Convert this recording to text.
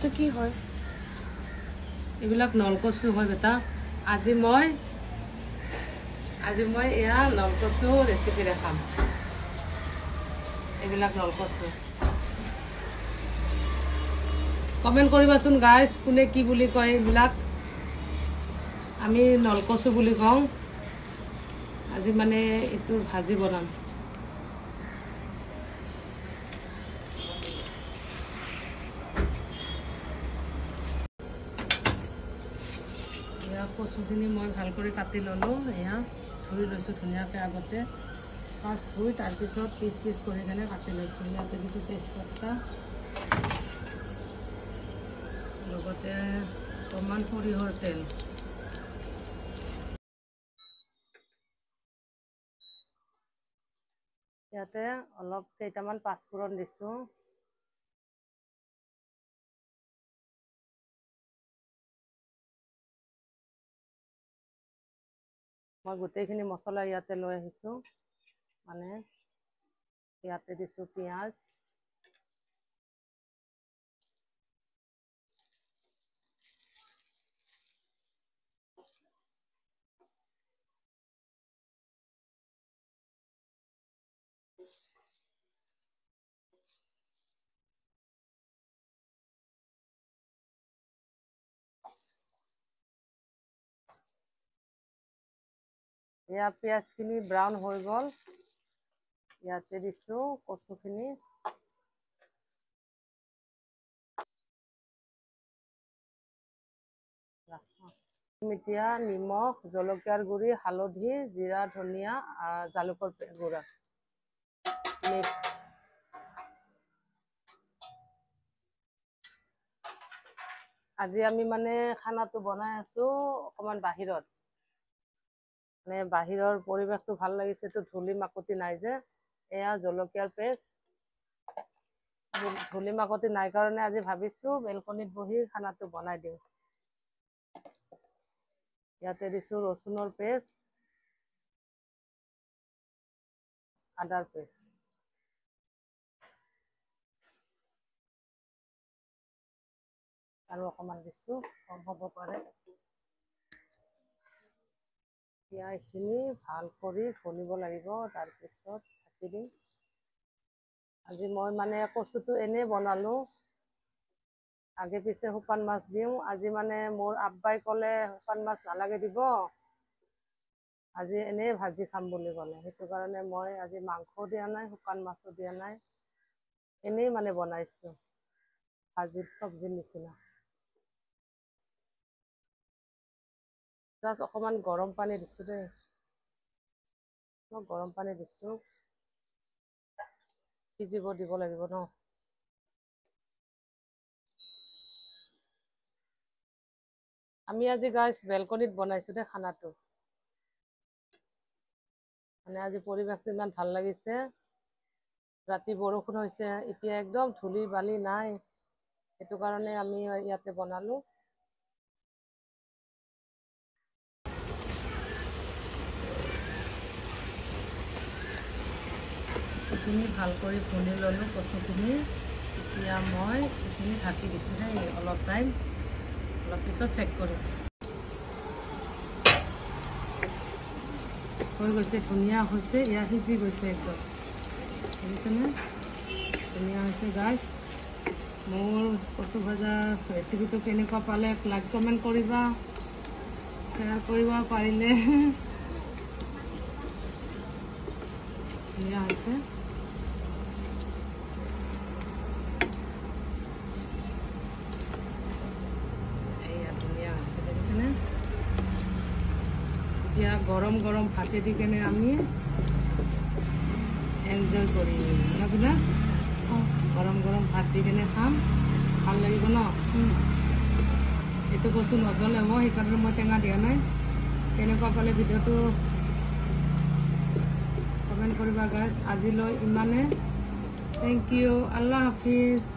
এইটো কি হয় এইবিলাক নলকচু হয় বেটা আজি মই এয়া নলকচু ৰেচিপি দেখাম এইবিলাক নলকচু কমেন্ট কৰিবাচোন গাইজ কোনে কি বুলি কয় এইবিলাক আমি নলকচু বুলি কওঁ আজি মানে এইটোৰ ভাজি বনাম কচুখিনি মই ভাল কৰি কাটি ল'লোঁ এয়া ধুই লৈছোঁ ধুনীয়াকৈ আগতে ফাৰ্ষ্ট ধুই তাৰপিছত পিচ পিচ কৰি কেনে কাটি লৈছোঁ ইয়াতে দিছোঁ তেজপাতা লগতে অকণমান সৰিয়হৰ তেল ইয়াতে অলপ কেইটামান পাঁচফোৰণ দিছোঁ মই গোটেইখিনি মছলা ইয়াতে লৈ আহিছোঁ মানে ইয়াতে দিছোঁ পিঁয়াজ এয়া পিঁয়াজখিনি ব্ৰাউন হৈ গ'ল ইয়াতে দিছোঁ কচুখিনি এতিয়া নিমখ জলকীয়াৰ গুড়ি হালধি জিৰা ধনিয়া জালুকৰ গুড়া মিক্স আজি আমি মানে খানাটো বনাই আছোঁ অকণমান বাহিৰত মানে বাহিৰৰ পৰিৱেশটো ভাল লাগিছে তো ধূলি মাকতি নাই যে এয়া জলকীয়াৰ পেষ্ট ধূলি মাকতি নাই কাৰণে আজি ভাবিছোঁ বেলকনিত বহি খানাটো বনাই দিওঁ ইয়াতে দিছোঁ ৰচুনৰ পেষ্ট আদাৰ পেষ্ট আৰু অকণমান দিছোঁ কম হ'ব পাৰে এতিয়া এইখিনি ভাল কৰি ঘলিব লাগিব তাৰপিছত ঢাকি দিম আজি মই মানে কচুটো এনেই বনালোঁ আগে পিছে শুকান মাছ দিওঁ আজি মানে মোৰ আব্বাই ক'লে শুকান মাছ নালাগে দিব আজি এনেই ভাজি খাম বুলি ক'লে সেইটো কাৰণে মই আজি মাংসও দিয়া নাই শুকান মাছো দিয়া নাই এনেই মানে বনাইছোঁ ভাজিৰ চব্জিৰ নিচিনা জাষ্ট অকণমান গৰম পানী দিছোঁ দেই মই গৰম পানী দিছোঁ সিজিব দিব লাগিব ন আমি আজি গাইজ বেলকনিত বনাইছোঁ দেই খানাটো মানে আজি পৰিৱেশটো ইমান ভাল লাগিছে ৰাতি বৰষুণ হৈছে এতিয়া একদম ধূলি বালি নাই সেইটো কাৰণে আমি ইয়াতে বনালোঁ এইখিনি ভাল কৰি ভুনি ল'লোঁ কচুখিনি এতিয়া মই এইখিনি ঢাকি দিছোঁ দেই অলপ টাইম অলপ পিছত চেক কৰিম হৈ গৈছে ধুনীয়া হৈছে এয়া সিজি গৈছে একদম বুজিছেনে ধুনীয়া হৈছে গাইজ মোৰ কচু ভজা ৰেচিপিটো কেনেকুৱা পালে লাইক কমেণ্ট কৰিবা শ্বেয়াৰ কৰিবা পাৰিলে ধুনীয়া হৈছে এতিয়া গৰম গৰম ভাতে দি কেনে আমি এনজয় কৰিম ন বিলাস গৰম গৰম ভাত দি কেনে খাম ভাল লাগিব ন এইটো কচু নজ্বলে হ'ব সেইকাৰণে মই টেঙা দিয়া নাই কেনেকুৱা পালে ভিডিঅ'টো কমেণ্ট কৰিবা গাইজ আজিলৈ ইমানে থেংক ইউ আল্লাহ হাফিজ